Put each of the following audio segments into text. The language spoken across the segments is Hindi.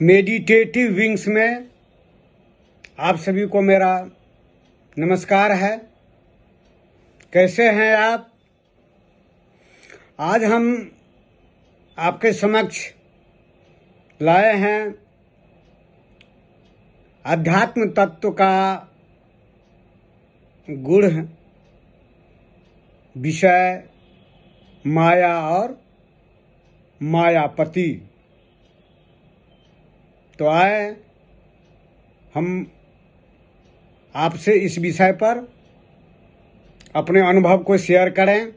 मेडिटेटिव विंग्स में आप सभी को मेरा नमस्कार है। कैसे हैं आप? आज हम आपके समक्ष लाए हैं अध्यात्म तत्व का गूढ़ विषय माया और मायापति। तो आए हम आपसे इस विषय पर अपने अनुभव को शेयर करें।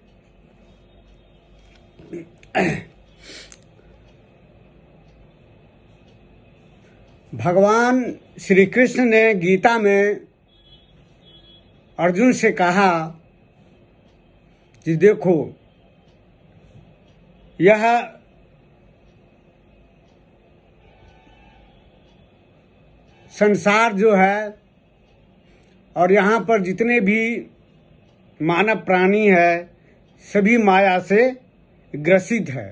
भगवान श्री कृष्ण ने गीता में अर्जुन से कहा कि देखो, यह संसार जो है और यहाँ पर जितने भी मानव प्राणी है सभी माया से ग्रसित है।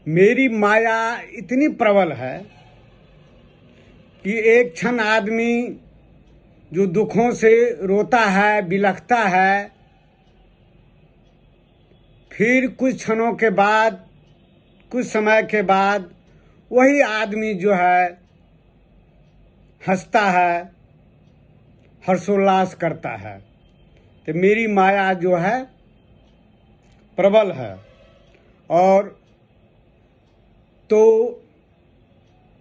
मेरी माया इतनी प्रबल है कि एक क्षण आदमी जो दुखों से रोता है, बिलखता है, फिर कुछ क्षणों के बाद, कुछ समय के बाद वही आदमी जो है हंसता है, हर्षोल्लास करता है। तो मेरी माया जो है प्रबल है। और तो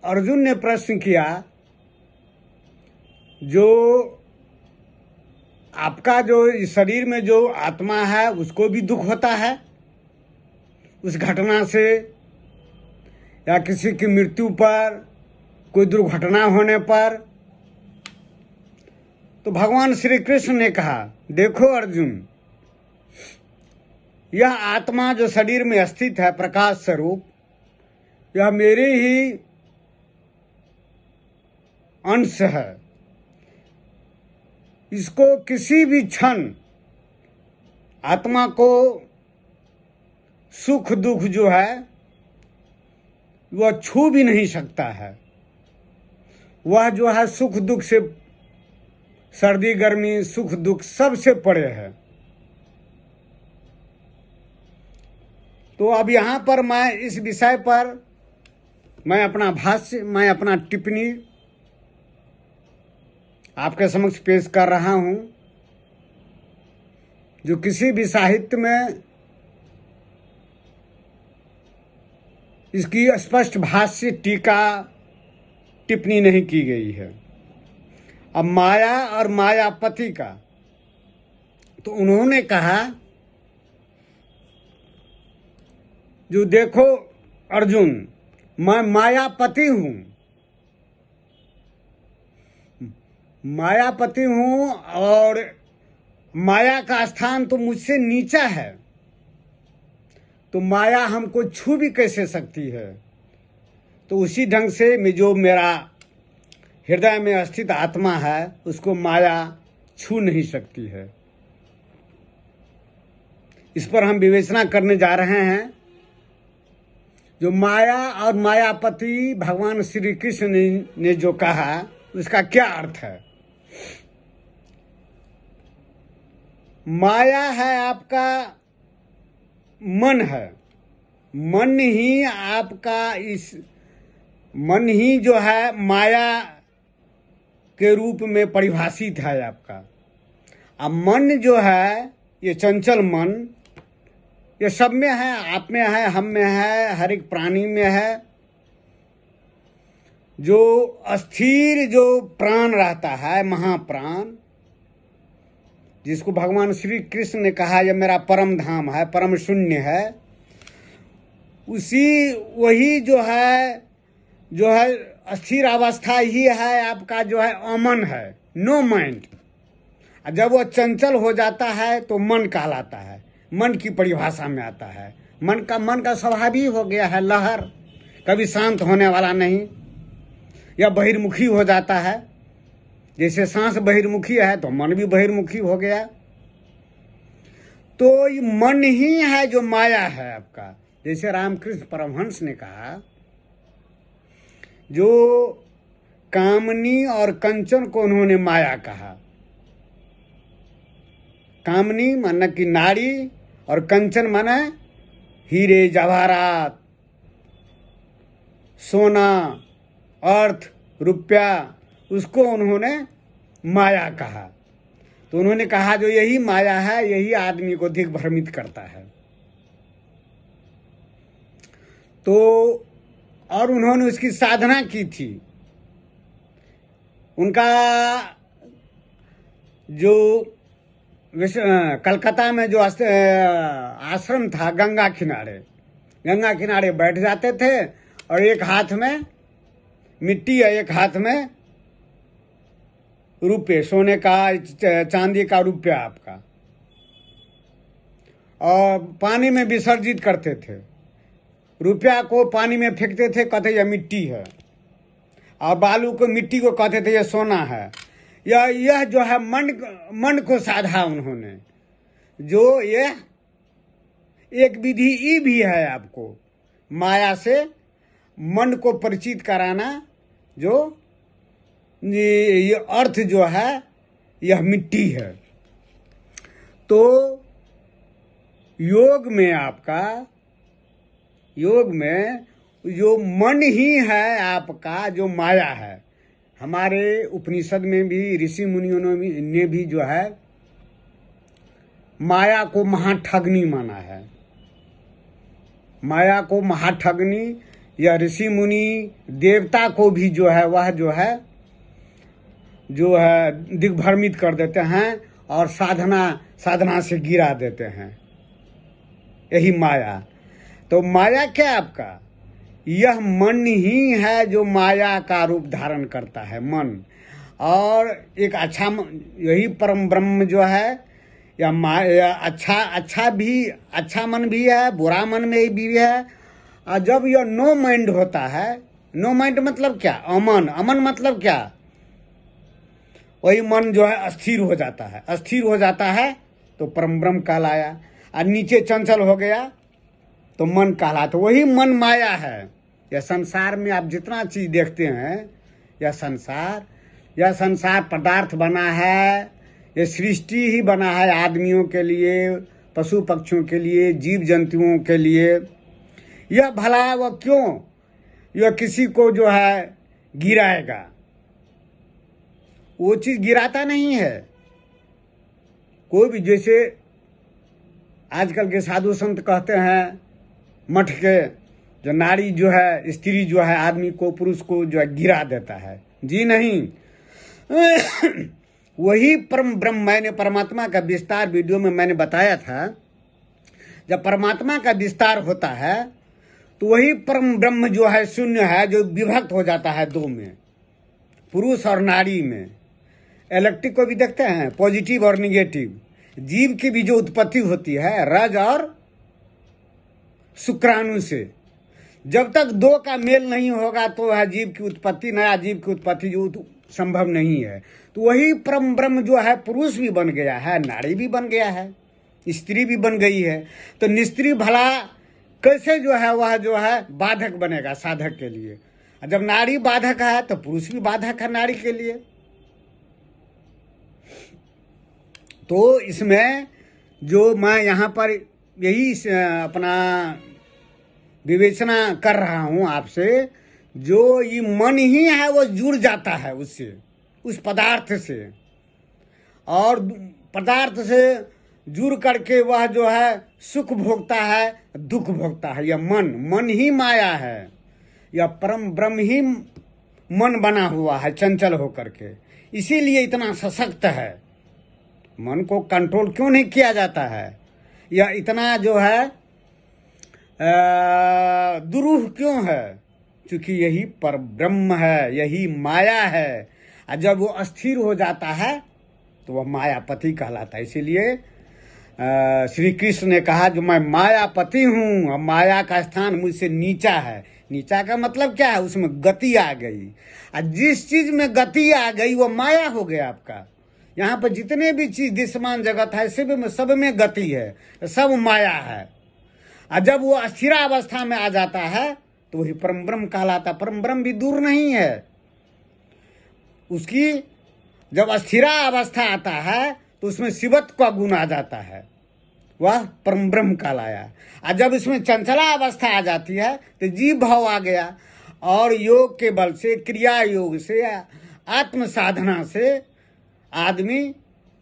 अर्जुन ने प्रश्न किया, जो आपका जो इस शरीर में जो आत्मा है उसको भी दुख होता है उस घटना से, या किसी की मृत्यु पर, कोई दुर्घटना होने पर? तो भगवान श्री कृष्ण ने कहा, देखो अर्जुन, यह आत्मा जो शरीर में स्थित है प्रकाश स्वरूप, यह मेरे ही अंश है। इसको किसी भी क्षण आत्मा को सुख दुख जो है वह छू भी नहीं सकता है। वह जो है सुख दुख से, सर्दी गर्मी सुख दुख सबसे परे है। तो अब यहाँ पर मैं इस विषय पर मैं अपना भाष्य, मैं अपना टिप्पणी आपके समक्ष पेश कर रहा हूँ, जो किसी भी साहित्य में इसकी स्पष्ट भाष्य, टीका, टिप्पणी नहीं की गई है। अब माया और मायापति का, तो उन्होंने कहा, जो देखो अर्जुन, मैं मायापति हूं, मायापति हूं और माया का स्थान तो मुझसे नीचा है, तो माया हमको छू भी कैसे सकती है? तो उसी ढंग से मैं जो मेरा हृदय में स्थित आत्मा है उसको माया छू नहीं सकती है। इस पर हम विवेचना करने जा रहे हैं। जो माया और मायापति भगवान श्री कृष्ण ने जो कहा उसका क्या अर्थ है? माया है आपका मन है। मन ही आपका, इस मन ही जो है माया के रूप में परिभाषित है आपका। अब मन जो है, ये चंचल मन, ये सब में है, आप में है, हम में है, हर एक प्राणी में है। जो अस्थिर जो प्राण रहता है, महाप्राण, जिसको भगवान श्री कृष्ण ने कहा यह मेरा परम धाम है, परम शून्य है, उसी वही जो है अस्थिर अवस्था ही है आपका, जो है अमन है, नो माइंड। जब वो चंचल हो जाता है तो मन कहलाता है, मन की परिभाषा में आता है। मन का स्वभाव ही हो गया है लहर, कभी शांत होने वाला नहीं, या बहिर्मुखी हो जाता है। जैसे सांस बहिर्मुखी है तो मन भी बहिर्मुखी हो गया। तो ये मन ही है जो माया है आपका। जैसे रामकृष्ण परमहंस ने कहा जो कामनी और कंचन को उन्होंने माया कहा। कामनी माना कि नारी और कंचन माना हीरे जवाहरात, सोना, अर्थ, रुपया, उसको उन्होंने माया कहा। तो उन्होंने कहा जो यही माया है यही आदमी को दिग्भ्रमित करता है। तो और उन्होंने उसकी साधना की थी। उनका जो कलकत्ता में जो आश्रम था गंगा किनारे बैठ जाते थे और एक हाथ में मिट्टी है, एक हाथ में रुपये, सोने का चांदी का रुपया आपका, और पानी में विसर्जित करते थे। रुपया को पानी में फेंकते थे, कहते यह मिट्टी है, और बालू को मिट्टी को कहते थे यह सोना है। यह जो है मन को साधा उन्होंने। जो यह एक विधि ई भी है आपको माया से मन को परिचित कराना। जो ये अर्थ जो है यह मिट्टी है। तो योग में जो मन ही है आपका, जो माया है। हमारे उपनिषद में भी ऋषि मुनियों ने भी जो है माया को महाठगनी माना है। माया को महाठगनी, या ऋषि मुनि देवता को भी जो है वह जो है दिग्भ्रमित कर देते हैं और साधना से गिरा देते हैं। यही माया। तो माया क्या आपका? यह मन ही है जो माया का रूप धारण करता है, मन। और एक यही परम ब्रह्म जो है या अच्छा मन भी है, बुरा मन में भी है। और जब यह नो माइंड होता है, नो माइंड मतलब क्या? अमन मतलब क्या? वही मन जो है अस्थिर हो जाता है। अस्थिर हो जाता है तो परम ब्रह्म कहलाया, और नीचे चंचल हो गया तो मन कहलाता। वही मन माया है। यह संसार में आप जितना चीज देखते हैं, यह संसार पदार्थ बना है, यह सृष्टि ही बना है आदमियों के लिए, पशु पक्षियों के लिए, जीव जंतुओं के लिए। यह भला वह क्यों यह किसी को जो है गिराएगा? वो चीज गिराता नहीं है कोई भी। जैसे आजकल के साधु संत कहते हैं मठ के, जो नारी जो है, स्त्री जो है आदमी को, पुरुष को जो है गिरा देता है। जी नहीं। वही परम ब्रह्म, मैंने परमात्मा का विस्तार वीडियो में मैंने बताया था। जब परमात्मा का विस्तार होता है तो वही परम ब्रह्म जो है शून्य है, जो विभक्त हो जाता है दो में, पुरुष और नारी में। इलेक्ट्रिक को भी देखते हैं, पॉजिटिव और निगेटिव। जीव की भी जो उत्पत्ति होती है रज और शुक्राणु से, जब तक दो का मेल नहीं होगा तो वह जीव की उत्पत्ति, नया जीव की उत्पत्ति जो संभव नहीं है। तो वही परम ब्रह्म जो है पुरुष भी बन गया है, नारी भी बन गया है, स्त्री भी बन गई है। तो निस्त्री भला कैसे जो है वह जो है बाधक बनेगा साधक के लिए? जब नारी बाधक है तो पुरुष भी बाधक है नारी के लिए। तो इसमें जो मैं यहाँ पर यही अपना विवेचना कर रहा हूँ आपसे, जो ये मन ही है वो जुड़ जाता है उससे, उस पदार्थ से, और पदार्थ से जुड़ करके वह जो है सुख भोगता है, दुख भोगता है। यह मन ही माया है। यह परम ब्रह्म ही मन बना हुआ है चंचल होकर के, इसीलिए इतना सशक्त है। मन को कंट्रोल क्यों नहीं किया जाता है? यह इतना जो है दुरूह क्यों है? क्योंकि यही पर ब्रह्म है, यही माया है। और जब वो अस्थिर हो जाता है तो वह मायापति कहलाता है। इसीलिए श्री कृष्ण ने कहा जो मैं मायापति हूँ, और माया का स्थान मुझसे नीचा है। नीचा का मतलब क्या है? उसमें गति आ गई, और जिस चीज में गति आ गई वो माया हो गया आपका। यहाँ पर जितने भी चीज दृश्यमान जगत है सब में गति है, सब माया है। और जब वो अस्थिरावस्था में आ जाता है तो वही परम ब्रह्म कहलाता। परम ब्रह्म भी दूर नहीं है। उसकी जब अस्थिरा अवस्था आता है तो उसमें शिवत्व का गुण आ जाता है, वह परम ब्रह्म कहलाया। और जब इसमें चंचला अवस्था आ जाती है तो जीव भाव आ गया, और योग के बल से, क्रिया योग से, आत्म साधना से आदमी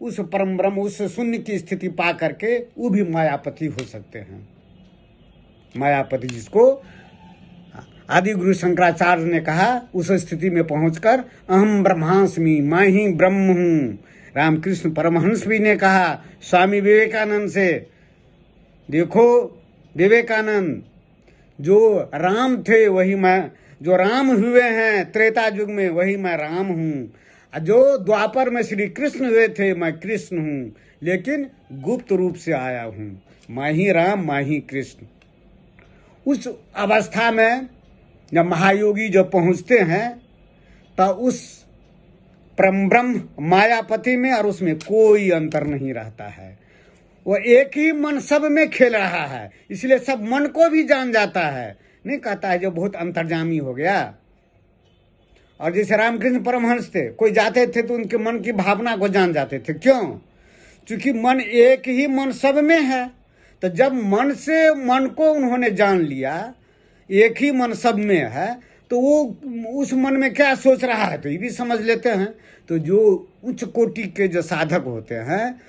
उस परम ब्रह्म, उस शून्य की स्थिति पा करके वो भी मायापति हो सकते हैं। मायापति जिसको आदि गुरु शंकराचार्य ने कहा, उस स्थिति में पहुंचकर अहम ब्रह्मास्मि, मैं ही ब्रह्म हूँ। रामकृष्ण परमहंस भी ने कहा स्वामी विवेकानंद से, देखो विवेकानंद, जो राम थे वही मैं, जो राम हुए हैं त्रेता युग में वही मैं राम हूँ, जो द्वापर में श्री कृष्ण हुए थे मैं कृष्ण हूँ, लेकिन गुप्त रूप से आया हूँ, मैं ही राम मैं ही कृष्ण। उस अवस्था में जब महायोगी जब पहुँचते हैं तो उस परम ब्रह्म मायापति में और उसमें कोई अंतर नहीं रहता है। वो एक ही मन सब में खेल रहा है, इसलिए सब मन को भी जान जाता है। नहीं कहता है जो बहुत अंतर्जामी हो गया। और जैसे रामकृष्ण परमहंस थे, कोई जाते थे तो उनके मन की भावना को जान जाते थे। क्यों? क्योंकि मन एक ही मन सब में है। तो जब मन से मन को उन्होंने जान लिया, एक ही मन सब में है, तो वो उस मन में क्या सोच रहा है तो ये भी समझ लेते हैं। तो जो उच्च कोटि के जो साधक होते हैं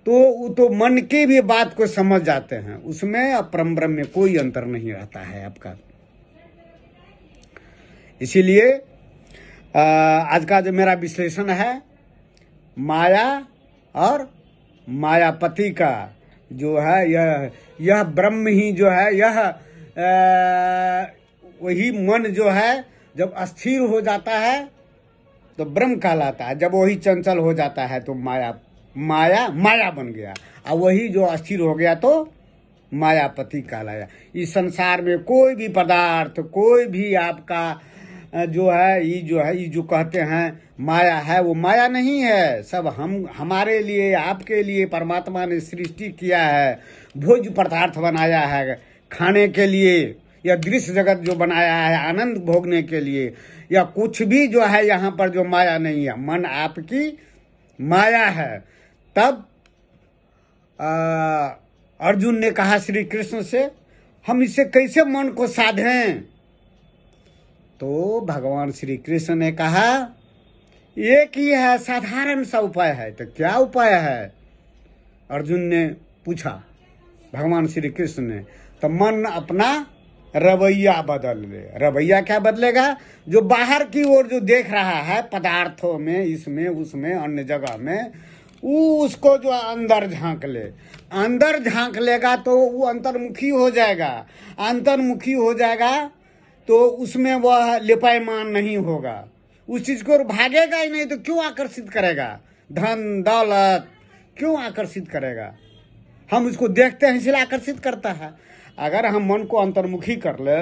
तो मन की भी बात को समझ जाते हैं, उसमें और परम ब्रह्म में कोई अंतर नहीं रहता है आपका। इसीलिए आज का जो मेरा विश्लेषण है, माया और मायापति का जो है, यह ब्रह्म ही जो है, यह वही मन जो है जब अस्थिर हो जाता है तो ब्रह्म कहलाता है। जब वही चंचल हो जाता है तो माया बन गया, और वही जो अस्थिर हो गया तो मायापति कहलाया। इस संसार में कोई भी पदार्थ, कोई भी आपका जो है, ये जो कहते हैं माया है, वो माया नहीं है। सब हमारे लिए, आपके लिए परमात्मा ने सृष्टि किया है, भोज्य पदार्थ बनाया है खाने के लिए, या दृश्य जगत जो बनाया है आनंद भोगने के लिए, या कुछ भी जो है यहाँ पर जो माया नहीं है, मन आपकी माया है। तब अर्जुन ने कहा श्री कृष्ण से, हम इससे कैसे मन को साधें? तो भगवान श्री कृष्ण ने कहा एक ही है, साधारण सा उपाय है। तो क्या उपाय है? अर्जुन ने पूछा भगवान श्री कृष्ण ने। तो मन अपना रवैया बदल ले। रवैया क्या बदलेगा? जो बाहर की ओर जो देख रहा है पदार्थों में, इसमें उसमें अन्य जगह में, वो उसको जो अंदर झांक ले। अंदर झांक लेगा तो वो अंतर्मुखी हो जाएगा। अंतर्मुखी हो जाएगा तो उसमें वह लिपायमान नहीं होगा, उस चीज को भागेगा ही नहीं। तो क्यों आकर्षित करेगा? धन दौलत क्यों आकर्षित करेगा? हम उसको देखते हैं इसलिए आकर्षित करता है। अगर हम मन को अंतर्मुखी कर ले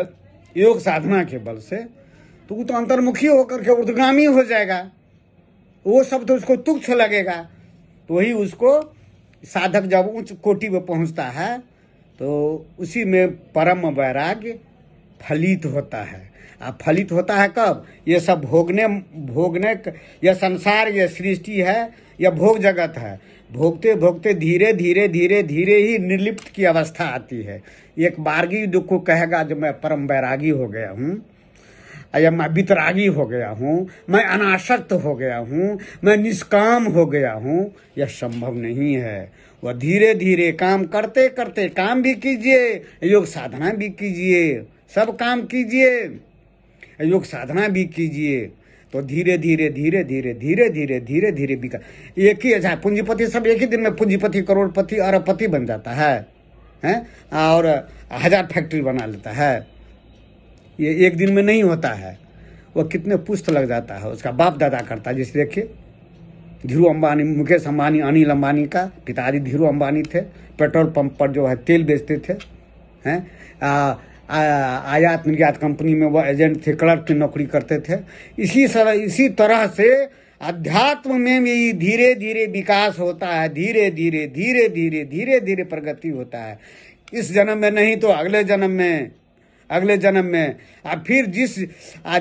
योग साधना के बल से, तो वो तो अंतर्मुखी होकर के ऊर्ध्वगामी हो जाएगा। वो सब तो उसको तुच्छ लगेगा। तो वही उसको साधक जब उच्च कोटि में पहुंचता है तो उसी में परम वैराग्य फलित होता है। अब फलित होता है कब? ये सब भोगने यह संसार, यह सृष्टि है, यह भोग जगत है। भोगते भोगते धीरे धीरे धीरे धीरे ही निर्लिप्त की अवस्था आती है। एक बारगी दुख को कहेगा जो मैं परम वैरागी हो गया हूँ, या मैं वितरागी हो गया हूँ, मैं अनासक्त हो गया हूँ, मैं निष्काम हो गया हूँ, यह संभव नहीं है। वह धीरे धीरे काम करते करते, काम भी कीजिए, योग साधना भी कीजिए, सब काम कीजिए, योग साधना भी कीजिए, तो धीरे धीरे धीरे धीरे धीरे धीरे धीरे धीरे विकास। एक ही अच्छा पूंजीपति सब एक ही दिन में पूंजीपति, करोड़पति, अरबपति बन जाता है और 1000 फैक्ट्री बना लेता है। ये एक दिन में नहीं होता है। वो कितने पुश्त लग जाता है, उसका बाप दादा करता है। जैसे देखिए धीरू अंबानी, मुकेश अंबानी, अनिल अंबानी का पिताजी धीरू अंबानी थे। पेट्रोल पंप पर जो है तेल बेचते थे, आयात निर्यात कंपनी में वो एजेंट थे, क्लर्क की नौकरी करते थे। इसी तरह से अध्यात्म में भी धीरे धीरे विकास होता है, धीरे धीरे धीरे धीरे धीरे धीरे प्रगति होता है। इस जन्म में नहीं तो अगले जन्म में अगले जन्म में। अब फिर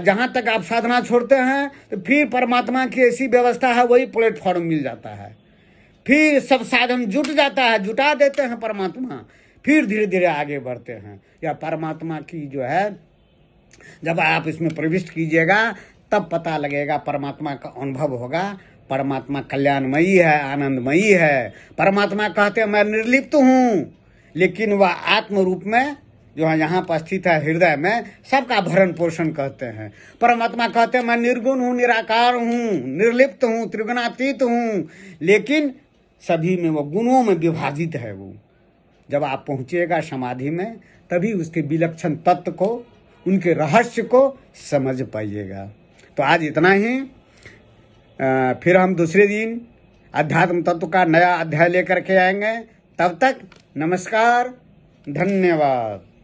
जहाँ तक आप साधना छोड़ते हैं तो फिर परमात्मा की ऐसी व्यवस्था है, वही प्लेटफॉर्म मिल जाता है, फिर सब साधन जुट जाता है, जुटा देते हैं परमात्मा, फिर धीरे धीरे आगे बढ़ते हैं। या परमात्मा की जो है, जब आप इसमें प्रविष्ट कीजिएगा तब पता लगेगा, परमात्मा का अनुभव होगा। परमात्मा कल्याणमयी है, आनंदमयी है। परमात्मा कहते हैं मैं निर्लिप्त हूँ, लेकिन वह आत्म रूप में जो है यहाँ पर स्थित है, हृदय में सबका भरण पोषण करते हैं। परमात्मा कहते हैं मैं निर्गुण हूँ, निराकार हूँ, निर्लिप्त हूँ, त्रिगुणातीत हूँ, लेकिन सभी में वो गुणों में विभाजित है। वो जब आप पहुँचिएगा समाधि में, तभी उसके विलक्षण तत्व को, उनके रहस्य को समझ पाइएगा। तो आज इतना ही। फिर हम दूसरे दिन अध्यात्म तत्व का नया अध्याय लेकर के आएंगे। तब तक नमस्कार, धन्यवाद।